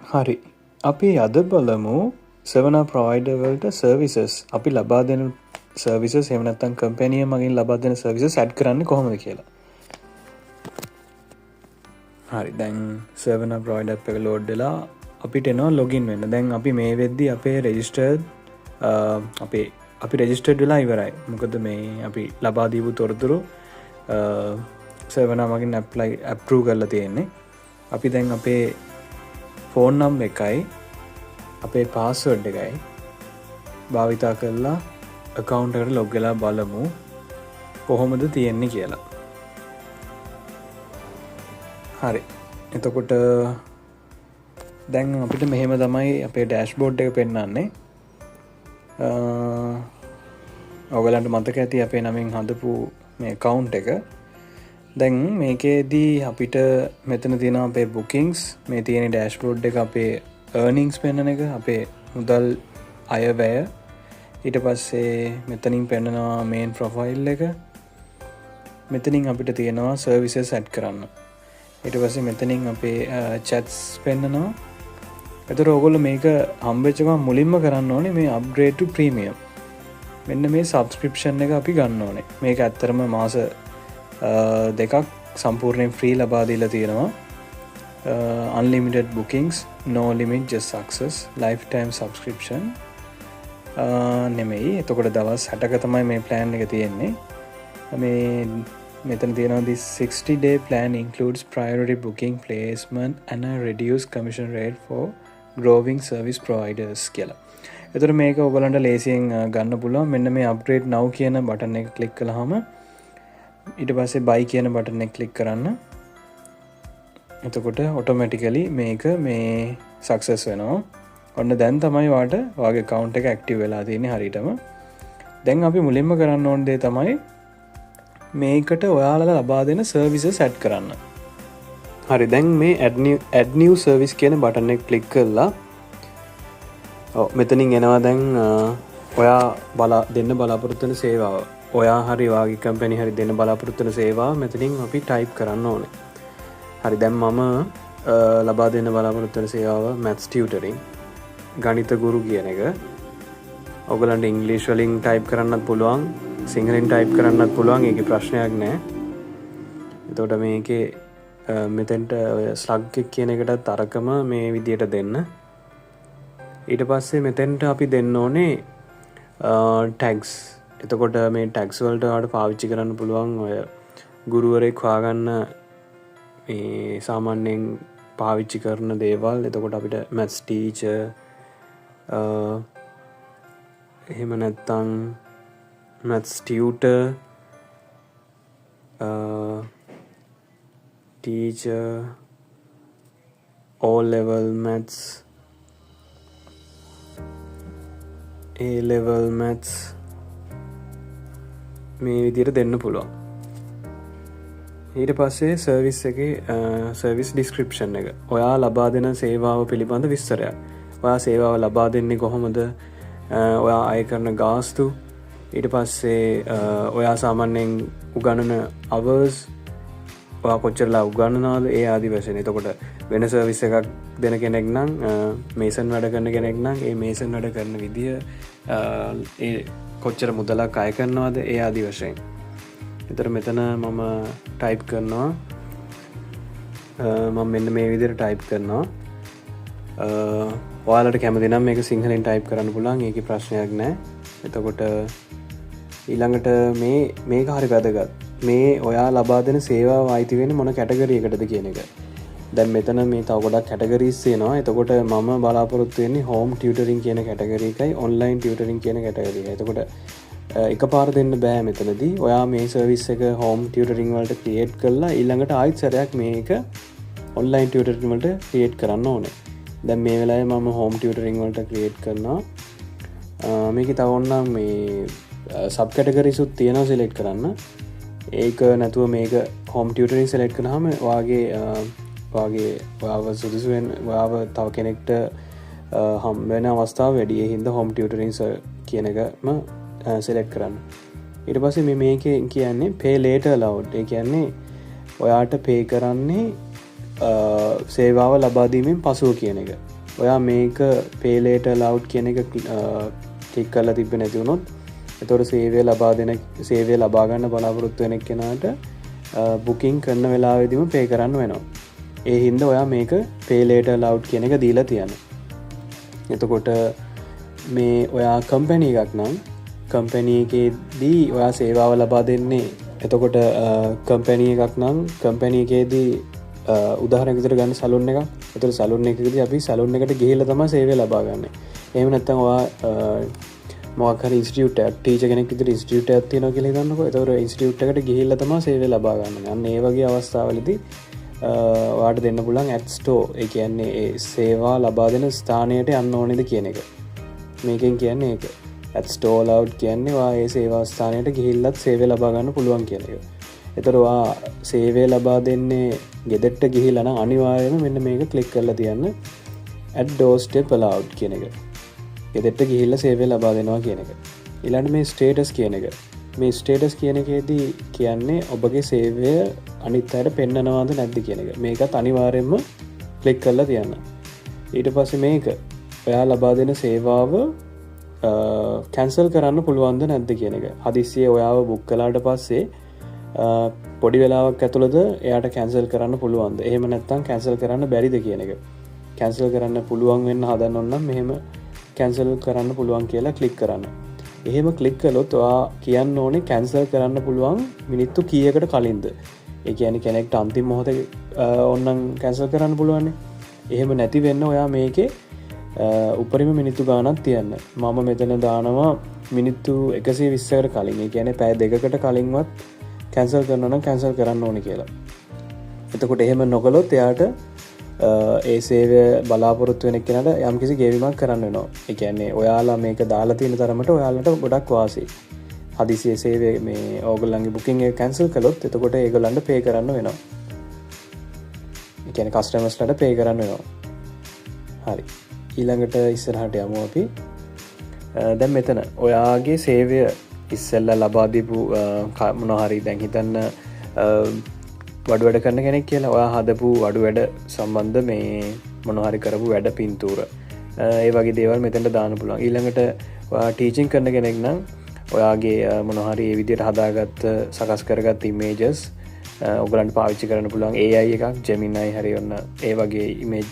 හරි. අපි අද බලමු සෙවනා ප්‍රොවයිඩර් වලට සර්විසස් අපි ලබා දෙන සර්විසස් එහෙම නැත්නම් කම්පැනි මගින් ලබා දෙන සර්විසස් ඇඩ් කරන්නේ කොහොමද කියලා. හරි දැන් සෙවනා ප්‍රොවයිඩර් එක ලෝඩ් වෙලා අපිට එනවා ලොගින් වෙන්න. දැන් අපි මේ වෙද්දි අපේ රෙජිස්ටර්ඩ් අපි රෙජිස්ටර්ඩ් වෙලා ඉවරයි. මොකද මේ අපි ලබා දීපු තොරතුරු සෙවනා මගින් අප්‍රූව් කරලා තියෙන්නේ. අපි දැන් අපේ ෆෝන් නම්බර් එකයි අපේ පාස්වර්ඩ් එකයි භාවිතා කරලා account එකට log වෙලා බලමු කොහොමද තියෙන්නේ කියලා. හරි. එතකොට දැන් අපිට මෙහෙම තමයි අපේ dashboard එක පෙන්වන්නේ. ඔයගලන්ට මතක ඇති අපේ නමින් හදපු මේ account එක. දැන් මේකේදී අපිට මෙතන තියෙනවා අපේ bookings, මේ තියෙන dashboard එක අපේ earnings පෙන්වන එක, අපේ මුදල් අයවැය. ඊට පස්සේ මෙතනින් පෙන්වනවා main profile එක. මෙතනින් අපිට තියෙනවා services add කරන්න. ඊට පස්සේ මෙතනින් අපේ chats පෙන්වනවා. ඒතර ඔයගොල්ලෝ මේක හම්බෙච්ච ගමන් මුලින්ම කරන්න ඕනේ මේ upgrade to premium. මෙන්න මේ subscription එක අපි ගන්න ඕනේ. මේක ඇත්තරම මාස දෙකක් සම්පූර්ණයෙන් ෆ්‍රී ලබා දීලා තියෙනවා. unlimited bookings, no limit, just success, lifetime subscription නෙමෙයි. එතකොට දවස් 60ක තමයි මේ plan එක තියෙන්නේ. මේ මෙතන තියෙනවා this 60 day plan includes priority booking, placement and a reduced commission rate for growing service providers කියලා. එතකොට මේක ඔයගලන්ට ලේසියෙන් ගන්න පුළුවන්. මෙන්න මේ upgrade now කියන බටන් එක ක්ලික් කළාම ඊට පස්සේ buy කියන බටන් එක ක්ලික් කරන්න. එතකොට automatically මේක මේ success වෙනවා. ඔන්න දැන් තමයි ඔයාගේ account එක active වෙලා තියෙන්නේ හරියටම. දැන් අපි මුලින්ම කරන්න ඕන දේ තමයි මේකට ඔයාලා ලබා දෙන services add කරන්න. හරි දැන් මේ add new service කියන බටන් එක ක්ලික් කරලා මෙතනින් එනවා දැන් ඔයා දෙන්න බලාපොරොත්තු වෙන සේවාව. ඔයා හරි වාගේ කම්පැනි හරි දෙන්න බලාපොරොත්තු වෙන සේවාව මෙතනින් අපි ටයිප් කරන්න ඕනේ. හරි දැන් මම ලබා දෙන්න බලාපොරොත්තු වෙන සේවාව maths tutoring ගණිත ගුරු කියන එක. ඔයගලන්ට ඉංග්‍රීසි වලින් ටයිප් කරන්නත් පුළුවන්, සිංහලෙන් ටයිප් කරන්නත් පුළුවන්. ඒකේ ප්‍රශ්නයක් නැහැ. එතකොට මේකේ මෙතෙන්ට ඔය slug එක කියන එකටත් අරකම මේ විදියට දෙන්න. ඊට පස්සේ මෙතෙන්ට අපි දෙන්න ඕනේ tags. එතකොට මේ tags වලට ඔයාලට පාවිච්චි කරන්න පුළුවන් ඔය ගුරුවරයෙක් හොයාගන්න මේ සාමාන්‍යයෙන් පාවිච්චි කරන දේවල්. එතකොට අපිට maths teacher එහෙම නැත්නම් maths tutor teacher O level maths A level maths මේ විදිහට දෙන්න පුළුවන්. ඊට පස්සේ සර්විස් එකේ සර්විස් ඩිස්ක්‍රිප්ෂන් එක. ඔයා ලබා දෙන සේවාව පිළිබඳ විස්තරයක්. ඔයා සේවාව ලබා දෙන්නේ කොහොමද? ඔයා අය කරන ගාස්තු. ඊට පස්සේ ඔයා සාමාන්‍යයෙන් උගන්වන hours, ඔයා කොච්චරලා උගන්වනවද ඒ ආදි වශයෙන්. එතකොට වෙන සර්විස් එකක් දෙන කෙනෙක් නම් මේසන් වැඩ කරන කෙනෙක් නම් ඒ මේසන් වැඩ කරන විදිය ඒ කොච්චර මුදලක් අය කරනවද ඒ ආදි වශයෙන්. එතකොට මෙතන මම ටයිප් කරනවා මම මෙන්න මේ විදිහට ටයිප් කරනවා. ඔයාලට කැමති නම් මේක සිංහලෙන් ටයිප් කරන්න පුළුවන්. ඒකේ ප්‍රශ්නයක් නැහැ. එතකොට ඊළඟට මේක හරි වැදගත්. මේ ඔයා ලබා දෙන සේවාව අයිති වෙන්නේ මොන කැටගරි එකටද කියන එක. දැන් මෙතන මේ තව ගොඩක් කැටගරීස් තියෙනවා. එතකොට මම බලාපොරොත්තු වෙන්නේ home tutoring කියන කැටගරි එකයි online tutoring කියන කැටගරි එකයි. එතකොට එකපාර දෙන්න බෑ මෙතනදී. ඔයා මේ සර්විස් එක home tutoring වලට ක්‍රියේට් කරලා ඊළඟට ආයෙත් සැරයක් මේක online tutoring වලට ක්‍රියේට් කරන්න ඕනේ. දැන් මේ වෙලාවේ මම home tutoring වලට ක්‍රියේට් කරනවා. මේකේ තව ඕනනම් මේ sub categories උත් තියෙනවා select කරන්න. ඒක නැතුව මේක home tutoring select කරාම ඔයාව සුදුසු වෙන ඔයාව තව කෙනෙක්ට හම් වෙන අවස්ථාව වැඩි. ඒ හින්දා home tutoring කියන එකම select කරන්න. ඊට පස්සේ මේකේ කියන්නේ pay later allowed. ඒ කියන්නේ ඔයාට pay කරන්නේ සේවාව ලබාදීමෙන් පසුව කියන එක. ඔයා මේක පේලේට ලව් කියන එක ටික් කරලා තිබ්බ නැති වුණොත් එතකොට සේවය ලබාගන්න බලාපොරොත්තු වෙන කෙනාට බුකින් කරන වෙලාවෙදිම පේ කරන්න වෙනවා. ඒ හින්දා ඔයා මේක පේලේට ලව් කියන එක දීලා තියන්න. එතකොට මේ ඔයා කම්පැනි එකක් නම් කම්පැනි එකේදී ඔයා සේවාව ලබා දෙන්නේ. එතකොට කම්පැනි එකක් නම් කම්පැනි එකේදී උදාහරණයක් විදිහට ගන්න සලූන් එකක්. එතකොට සලූන් එකකදී අපි සලූන් එකට ගිහිල්ලා තමයි සේවය ලබා ගන්න. එහෙම නැත්නම් ඔයා මොකක් හරි ඉන්ස්ටිටියුට් එකක් ටීචර් කෙනෙක් විදිහට ඉන්ස්ටිටියුට් එකක් තියෙනවා කියලා හිතන්නකෝ. එතකොට ඉන්ස්ටිටියුට් එකට ගිහිල්ලා තමයි සේවය ලබා ගන්න. අන්න ඒ වගේ අවස්ථාවලදී ඔයාට දෙන්න පුළුවන් ඇඩ් ස්ටෝර්. ඒ කියන්නේ ඒ සේවා ලබා දෙන ස්ථානයට යන්න ඕනේද කියන එක. මේකෙන් කියන්නේ ඒක. ඇඩ් ස්ටෝර් ලවුඩ් කියන්නේ ඔයා ඒ සේවා ස්ථානයට ගිහිල්ලත් සේවය ලබා ගන්න පුළුවන් කියන එක. එතකොට ඔයා සේවය ලබා දෙන්නේ ගෙදරට ගිහිල්ලා නම් අනිවාර්යයෙන්ම මෙන්න මේක ක්ලික් කරලා තියන්න ඇඩ් doorstep allowed කියන එක. ගෙදරට ගිහිල්ලා සේවය ලබා දෙනවා කියන එක. ඊළඟට මේ ස්ටේටස් කියන එක. මේ ස්ටේටස් කියන එකේදී කියන්නේ ඔබගේ සේවය අනිත් අයට පෙන්නනවාද නැද්ද කියන එක. මේකත් අනිවාර්යයෙන්ම ක්ලික් කරලා තියන්න. ඊට පස්සේ මේක ඔයා ලබා දෙන සේවාව කැන්සල් කරන්න පුළුවන්ද නැද්ද කියන එක. හදිස්සියේ ඔයාව බුක් කළාට පස්සේ පොඩි වෙලාවක් ඇතුළත එයාට කැන්සල් කරන්න පුළුවන්ද, එහෙම නැත්නම් කැන්සල් කරන්න බැරිද කියන එක. කැන්සල් කරන්න පුළුවන් වෙන්න හදනොත් නම් මෙහෙම කැන්සල් කරන්න පුළුවන් කියලා ක්ලික් කරන්න. එහෙම ක්ලික් කළොත් ඔයා කියන්න ඕනේ කැන්සල් කරන්න පුළුවන් මිනිත්තු කීයකට කලින්ද. ඒ කියන්නේ කෙනෙක්ට අන්තිම මොහොතේ ඕනනම් කැන්සල් කරන්න පුළුවන්නේ. එහෙම නැති වෙන්න ඔයා මේකේ උපරිම මිනිත්තු ගානක් තියන්න. මම මෙතන දානවා මිනිත්තු 120කට කලින්. ඒ කියන්නේ පැය 2කට කලින්වත් කැන්සල් කරනවා නම් කැන්සල් කරන්න ඕනේ කියලා. එතකොට එහෙම නොකළොත් එයාට ඒ සේවය බලාපොරොත්තු වෙන කෙනාට යම්කිසි ගෙවීමක් කරන්න වෙනවා. ඒ කියන්නේ ඔයාලා මේක දාලා තියෙන තරමට ඔයාලට ගොඩක් වාසි. හදිසියේ සේවය මේ ඕගොල්ලන්ගේ බුකින් එක කැන්සල් කළොත් එතකොට ඒගොල්ලන්ට පේ කරන්න වෙනවා. ඒ කියන්නේ කස්ටමර්ස්ලාට පේ කරන්න වෙනවා. හරි. ඊළඟට ඉස්සරහට යමු අපි. දැන් මෙතන ඔයාගේ සේවය ඉස්සෙල්ලා ලබා දීපු මොනවා හරි දැන් හිතන්න වඩු වැඩ කරන කෙනෙක් කියලා ඔයා හදපු වඩු වැඩ සම්බන්ධ මේ මොනවා හරි කරපු වැඩ පින්තූර ඒ වගේ දේවල් මෙතනට දාන්න පුළුවන්. ඊළඟට ඔයා ටීචින් කරන කෙනෙක් නම් ඔයාගේ මොනවා හරි ඒ විදිහට හදාගත්ත සකස් කරගත්ත ඉමේජස් ඔයගලන්ට පාවිච්චි කරන්න පුළුවන්. AI එකක් Gemini හරි ඔන්න ඒ වගේ ඉමේජ්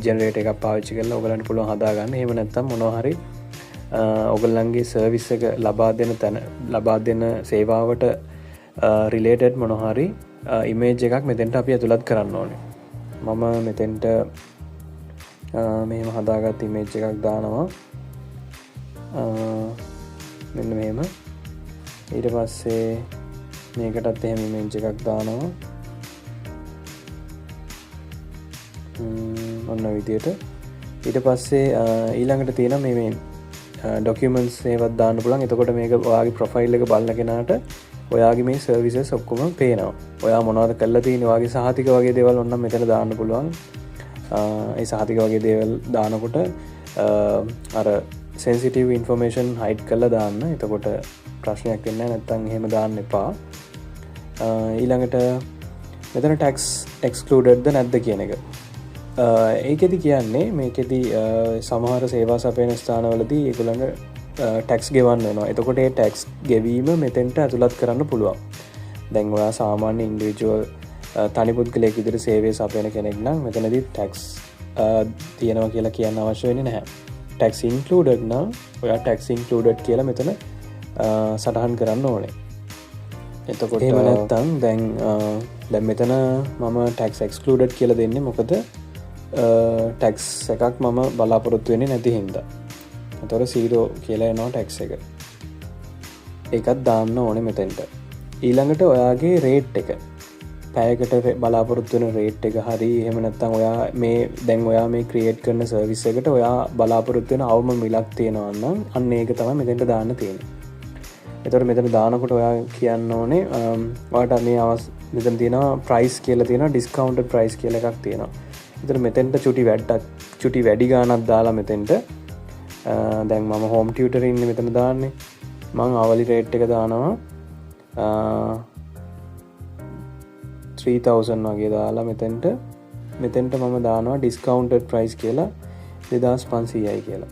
ජෙනරේටර් එකක් පාවිච්චි කරලා ඔයගලන්ට පුළුවන් හදාගන්න. එහෙම නැත්නම් මොනවා හරි ඔගල්ලන්ගේ සර්විස් එක ලබා දෙන සේවාවට රිලේටඩ් මොනහරි ඉමේජ් එකක් මෙතෙන්ට අපි ඇතුළත් කරන්න ඕනේ. මම මෙතෙන්ට මෙහෙම හදාගත් ඉමේජ් එකක් දානවා. මෙන්න මෙහෙම. ඊට පස්සේ මේකටත් එහෙම ඉමේජ් එකක් දානවා. ඔන්න විදියට. ඊට පස්සේ ඊළඟට තියෙන මේ ඩොකියුමන්ට්ස් ඒවත් දාන්න පුළුවන්. එතකොට මේක ඔයාගේ ප්‍රොෆයිල් එක බලන කෙනාට ඔයාගේ මේ සර්විසස් ඔක්කොම පේනවා. ඔයා මොනවද කරලා තියෙන්නේ, ඔයාගේ සහතික වගේ දේවල් ඔන්න මෙතන දාන්න පුළුවන්. ඒ සහතික වගේ දේවල් දානකොට අර සෙන්සිටිව් ඉන්ෆර්මේෂන් හයිඩ් කරලා දාන්න. එතකොට ප්‍රශ්නයක් වෙන්නේ නැහැ. නැත්නම් එහෙම දාන්න එපා. ඊළඟට මෙතන tax excluded ද නැද්ද කියන එක. ඒකෙදි කියන්නේ මේකෙදි සමහර සේවා සපයන ස්ථානවලදී ඒගොල්ලන්ට ටැක්ස් ගෙවන්න වෙනවා. එතකොට ඒ ටැක්ස් ගෙවීම මෙතෙන්ට ඇතුළත් කරන්න පුළුවන්. දැන් ඔයා සාමාන්‍ය ඉන්ඩිවිජුවල් තනි පුද්ගලයෙක් විදිහට සේවය සපයන කෙනෙක් නම් මෙතනදී ටැක්ස් තියෙනවා කියලා කියන්න අවශ්‍ය වෙන්නේ නැහැ. ටැක්ස් ඉන්ක්ලූඩඩ් නම් ඔයා ටැක්ස් ඉන්ක්ලූඩඩ් කියලා මෙතන සටහන් කරන්න ඕනේ. එතකොට එහෙම නැත්නම් දැන් මෙතන මම ටැක්ස් එක්ස්ක්ලූඩඩ් කියලා දෙන්නේ මොකද ටැක්ස් එකක් මම බලාපොරොත්තු වෙන්නේ නැති හින්දා. එතකොට 0 කියලා එනවා ටැක්ස් එක. ඒකත් දාන්න ඕනේ මෙතෙන්ට. ඊළඟට ඔයාගේ රේට් එක. පැයකට බලාපොරොත්තු වෙන රේට් එක හරි එහෙම නැත්නම් ඔයා මේ දැන් ඔයා මේ ක්‍රියේට් කරන සර්විස් එකට ඔයා බලාපොරොත්තු වෙන අවම මිලක් තියෙනවා නම් අන්න ඒක තමයි මෙතෙන්ට දාන්න තියෙන්නේ. එතකොට මෙතන දානකොට ඔයා කියන්න ඕනේ ඔයාට මේ මෙතන තියෙනවා ප්‍රයිස් කියලා තියෙනවා ඩිස්කවුන්ටඩ් ප්‍රයිස් කියලා එකක් තියෙනවා. එතකොට මෙතෙන්ට චුටි වැඩි ගාණක් දාලා මෙතෙන්ට දැන් මම හෝම් ටියුටර් ඉන්නේ මෙතන දාන්නේ. මම අවලි රේට් එක දානවා 3000 වගේ දාලා මෙතෙන්ට මෙතෙන්ට මම දානවා ඩිස්කවුන්ටඩ් ප්‍රයිස් කියලා 2500යි කියලා.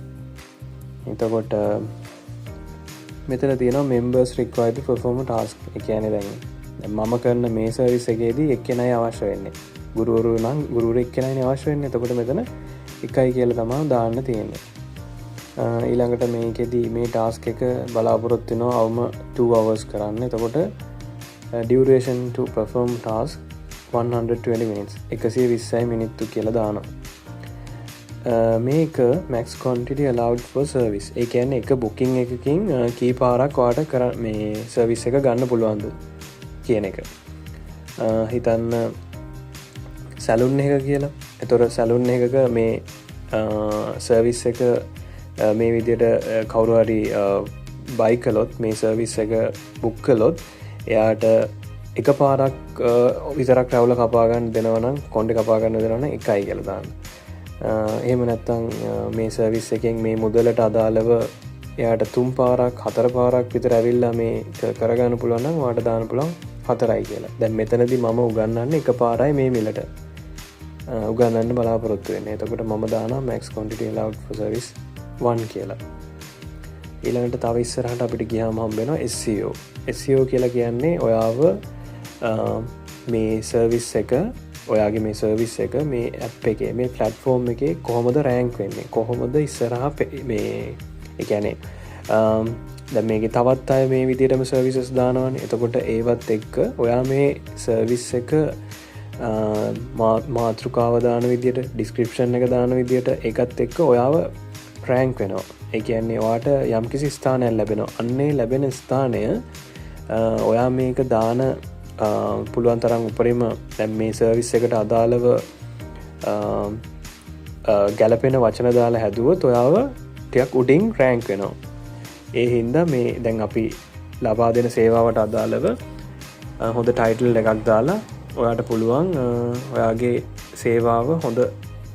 එතකොට මෙතන තියෙනවා members required to perform a task. ඒ කියන්නේ දැන් මම කරන මේ සර්විස් එකේදී එක්කෙනයි අවශ්‍ය වෙන්නේ. ගුරුවරු නම් ගුරුවරු එක්කෙනයි අවශ්‍ය වෙන්නේ. එතකොට මෙතන එකයි කියලා තමයි දාන්න තියෙන්නේ. ඊළඟට මේකෙදී මේ ටාස්ක් එක බලාපොරොත්තු වෙනවා අවම 2 hours කරන්න. එතකොට duration to perform task 120 minutes 120 මිනිත්තු කියලා දානවා. මේක max quantity allowed for service. ඒ කියන්නේ එක booking එකකින් කී පාරක් ඔයාලට මේ service එක ගන්න පුළුවන්ද කියන එක. හිතන්න සැලුන් එක කියලා. එතකොට සැලුන් එකක මේ service එක මේ විදිහට කවුරු හරි buy කළොත් මේ service එක book කළොත් එයාට එක පාරක් විතරක් රැවුල කපා ගන්න දෙනවා නම් කොණ්ඩේ කපා ගන්න දෙනවා නම් එකයි කියලා දාන්න. එහෙම නැත්නම් මේ සර්විස් එකෙන් මේ මුදලට අදාළව එයාට 3 පාරක් 4 පාරක් විතර ඇවිල්ලා මේ කරගන්න පුළුවන් නම් ඔයාට දාන්න පුළුවන් 4යි කියලා. දැන් මෙතනදී මම උගන්වන්නේ එක පාරයි මේ මිලට උගන්වන්න බලාපොරොත්තු වෙන්නේ. එතකොට මම දානවා max quantity allowed for service 1 කියලා. ඊළඟට තව ඉස්සරහට අපිට ගියාම හම්බ වෙනවා SEO. SEO කියලා කියන්නේ ඔයාව මේ සර්විස් එක ඔයාගේ මේ සර්විස් එක මේ ඇප් එකේ මේ ප්ලැට්ෆෝර්ම් එකේ කොහොමද රෑන්ක් වෙන්නේ, කොහොමද ඉස්සරහා මේ ඒ කියන්නේ දැන් මේකේ තවත් අය මේ විදිහටම සර්විසස් දානවනේ. එතකොට ඒවත් එක්ක ඔයා මේ සර්විස් එක මාතෘකාව දාන විදිහට ඩිස්ක්‍රිප්ෂන් එක දාන විදිහට ඒකත් එක්ක ඔයාව රෑන්ක් වෙනවා. ඒ කියන්නේ ඔයාට යම්කිසි ස්ථානයක් ලැබෙනවා. අන්නේ ලැබෙන ස්ථානය ඔයා මේක දාන පුළුවන් තරම් උපරිම දැන් මේ සර්විස් එකට අදාළව ගැලපෙන වචන දාලා හැදුවොත් ඔයාව ටිකක් උඩින් රෑන්ක් වෙනවා. ඒ හින්දා මේ දැන් අපි ලබා දෙන සේවාවට අදාළව හොඳ ටයිටල් එකක් දාලා ඔයාට පුළුවන් ඔයාගේ සේවාව හොඳ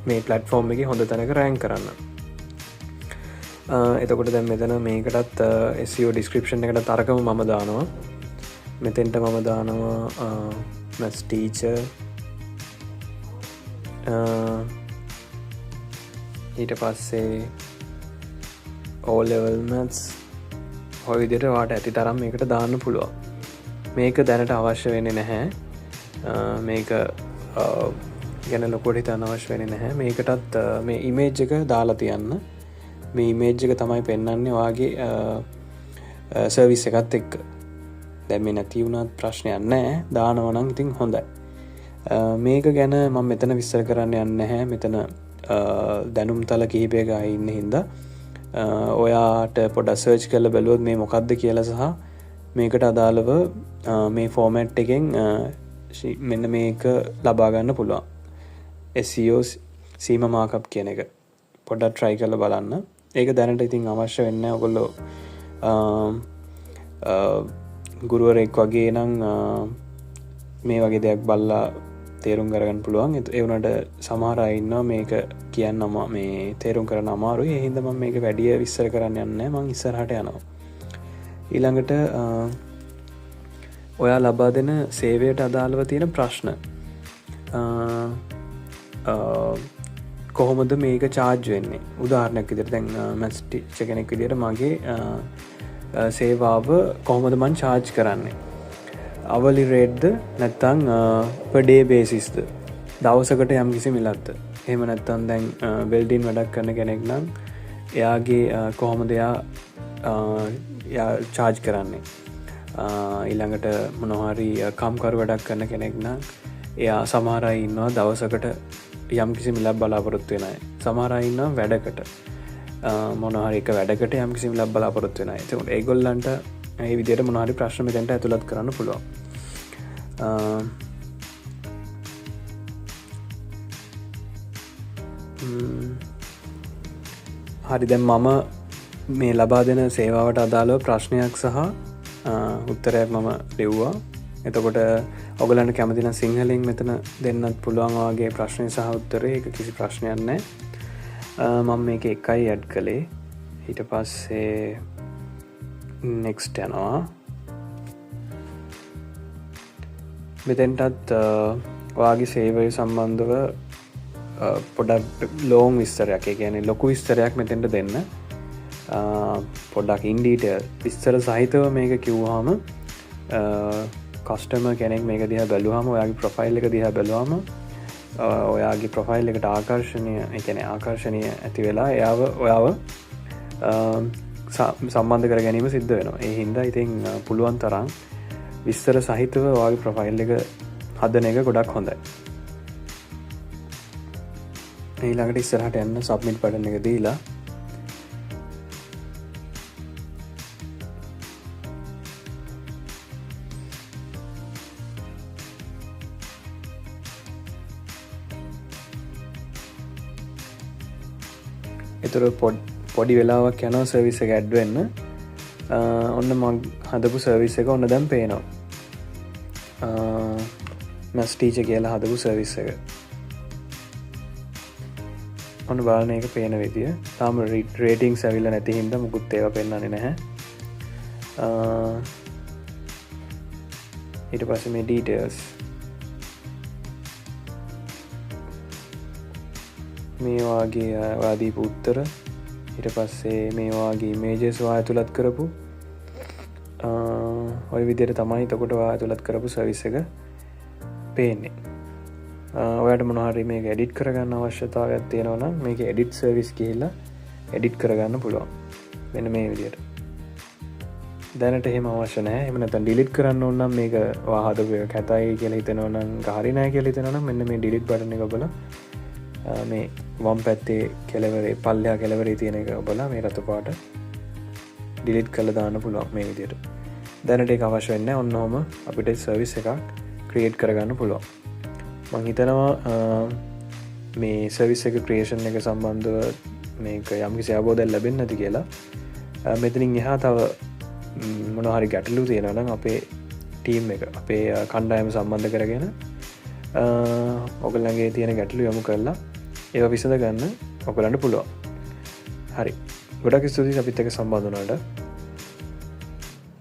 මේ ප්ලැට්ෆෝර්ම් එකේ හොඳ තැනක රෑන්ක් කරන්න. එතකොට දැන් මෙතන මේකටත් SEO description එකට තරකම මම දානවා. මෙතෙන්ට මම දානවා maths teacher, ඊට පස්සේ O level maths. ඔය විදිහට ඔයාට ඇති තරම් මේකට දාන්න පුළුවන්. මේක දැනට අවශ්‍ය වෙන්නේ නැහැ. මේක ගැන ලොකුවට හිතන්න අවශ්‍ය වෙන්නේ නැහැ. මේකටත් මේ ඉමේජ් එක දාලා තියන්න. මේ ඉමේජ් එක තමයි පෙන්වන්නේ ඔයාගේ සර්විස් එකත් එක්ක. දැන් මේ නැති වුණත් ප්‍රශ්නයක් නැහැ. දානවා නම් ඉතින් හොඳයි. මේක ගැන මම මෙතන විස්තර කරන්න යන්නේ නැහැ. මෙතන දැනුම් තල කිහිපයක ඉන්න හින්දා ඔයාට පොඩ්ඩක් සර්ච් කරලා බලුවොත් මේ මොකක්ද කියලා සහ මේකට අදාළව මේ ෆෝමැට් එකෙන් මෙන්න මේක ලබා ගන්න පුළුවන්. SEO සීමා මාකප් කියන එක පොඩ්ඩක් try කරලා බලන්න. ඒක දැනට ඉතින් අවශ්‍ය වෙන්නේ නැහැ. ඔයගොල්ලෝ ගුරුවරයෙක් වගේ නම් මේ වගේ දෙයක් බලලා තේරුම් කරගන්න පුළුවන්. ඒ වුණාට සමහර අය ඉන්නවා මේක කියන්න මේ තේරුම් කරන්න අමාරුයි. ඒ හින්දා මම මේක වැඩි විස්තර කරන්න යන්නේ නැහැ. මම ඉස්සරහට යනවා. ඊළඟට ඔයා ලබා දෙන සේවයට අදාළව තියෙන ප්‍රශ්න කොහොමද මේක චාර්ජ් වෙන්නේ? උදාහරණයක් විදිහට දැන් මැත්ස් ටීචර් කෙනෙක් විදිහට මගේ සේවාව කොහොමද මම චාර්ජ් කරන්නේ? අවලි රේට්ද නැත්නම් per day basis ද? දවසකට යම් කිසි මිලක්ද? එහෙම නැත්නම් දැන් වෙල්ඩින් වැඩක් කරන කෙනෙක් නම් එයාගේ කොහොමද එයා චාර්ජ් කරන්නේ? ඊළඟට මොනවා හරි කම්කරු වැඩක් කරන කෙනෙක් නම් එයා සමහර අය ඉන්නවා දවසකට යම් කිසි මිලක් බලාපොරොත්තු වෙන අය. සමහර අය ඉන්නවා වැඩකට මොනවා හරි එක වැඩකට යම් කිසි මිලක් බලාපොරොත්තු වෙන අය. ඒකට ඒගොල්ලන්ට මේ විදිහට මොනවා හරි ප්‍රශ්න මෙතෙන්ට ඇතුළත් කරන්න පුළුවන්. හරි දැන් මම මේ ලබා දෙන සේවාවට අදාළව ප්‍රශ්නයක් සහ උත්තරයක් මම ලිව්වා. එතකොට ඔයගලන්ට කැමති නම් සිංහලෙන් මෙතන දෙන්නත් පුළුවන් ඔයාගේ ප්‍රශ්නේ සහ උත්තරේ. ඒක කිසි ප්‍රශ්නයක් නැහැ. මම මේක එකයි ඇඩ් කළේ. ඊට පස්සේ next යනවා. මෙතෙන්ටත් ඔයාගේ සේවය සම්බන්ධව පොඩක් ලෝන් විස්තරයක් කියන්නේ ලොකු විස්තරයක් මෙතෙන්ට දෙන්න පොඩ්ඩක් ඉන්ඩීට විස්තර සහිතව මේක කිව්වාම කස්ටම කෙනෙක් මේක දිහා බැලුවම ඔයාගේ ප්‍රොෆයිල් එක දිහා බැලුවම ඔයාගේ ප්‍රොෆයිල් එකට ආකර්ශණය එකන ආකර්ශණය ඇති වෙලා ඔයාව සම්බන්ධ කර ගැනීම සිද්ධ වෙනවා ඒ හින්දා ඉතින් පුළුවන් තරම් විස්තර සහිතව ඔයාගේ ප්‍රොෆයිල් එක හදන එක ගොඩක් හොඳයි ඊළඟට ඉස්සරහට යන්න සබ්මිට් බටන් එක දීලා එතුර පොඩි වෙලාවක් යනවා සර්විස් එක ඇඩ් වෙන්න ඔන්න මං හදපු සර්විස් එක ඔන්න දැන් පේනවා මස් ටීචර් කියලා හදපු සර්විස් එක ඔන්න බලන්න එක පේන විදිය තාම රේටින්ග්ස් ඇවිල්ලා නැති හින්දා මුකුත් ඒවා පෙන්වන්නේ නැහැ ඊට පස්සේ මේ ඩීටේල්ස් මේ වාගේ වාදීපු උත්තර ඊට පස්සේ මේ වාගේ ඉමේජස් වා ඇතුළත් කරපු ඔය විදිහට තමයි එතකොට වා ඇතුළත් කරපු සර්විස් එක පේන්නේ ඔයාට මොනවා හරි මේක එඩිට් කරගන්න අවශ්‍යතාවයක් තියෙනවා නම් මේක එඩිට් සර්විස් ගිහිල්ලා එඩිට් කරගන්න පුළුවන් මෙන්න මේ විදිහට දැනට එහෙම අවශ්‍ය නැහැ එහෙම නැත්නම් ඩිලීට් කරන්න ඕන නම් මේක වා හදපු එක කැතයි කියලා හිතනවා නම් හරි නැහැ කියලා හිතනවා නම් මෙන්න මේ ඩිලීට් බටන් එක ඔබලා මේ වම් පැත්තේ කෙළවරේ පල්ලෙහා කෙළවරේ තියෙන එක ඔබලා මේ රතු පාට ඩිලීට් කරලා දාන්න පුළුවන් මේ විදිහට දැනට ඒක අවශ්‍ය වෙන්නේ නැහැ ඔන්න ඔහම අපිට සර්විස් එකක් ක්‍රියේට් කරගන්න පුළුවන් මං හිතනවා මේ සර්විස් එක ක්‍රියේෂන් එක සම්බන්ධව මේක යම්කිසි අවබෝධයක් ලැබෙන්නේ නැති කියලා මෙතනින් එහා තව මොනවා හරි ගැටලු තියෙනවා නම් අපේ ටීම් එක අපේ කණ්ඩායම සම්බන්ධ කරගෙන ඔයගොල්ලන්ගේ තියෙන ගැටලු යොමු කරලා ඒවා විසඳ ගන්න ඔයගොල්ලන්ට පුළුවන් හරි ගොඩක් ස්තුතියි අපිත් එක්ක සම්බන්ධ වුණාට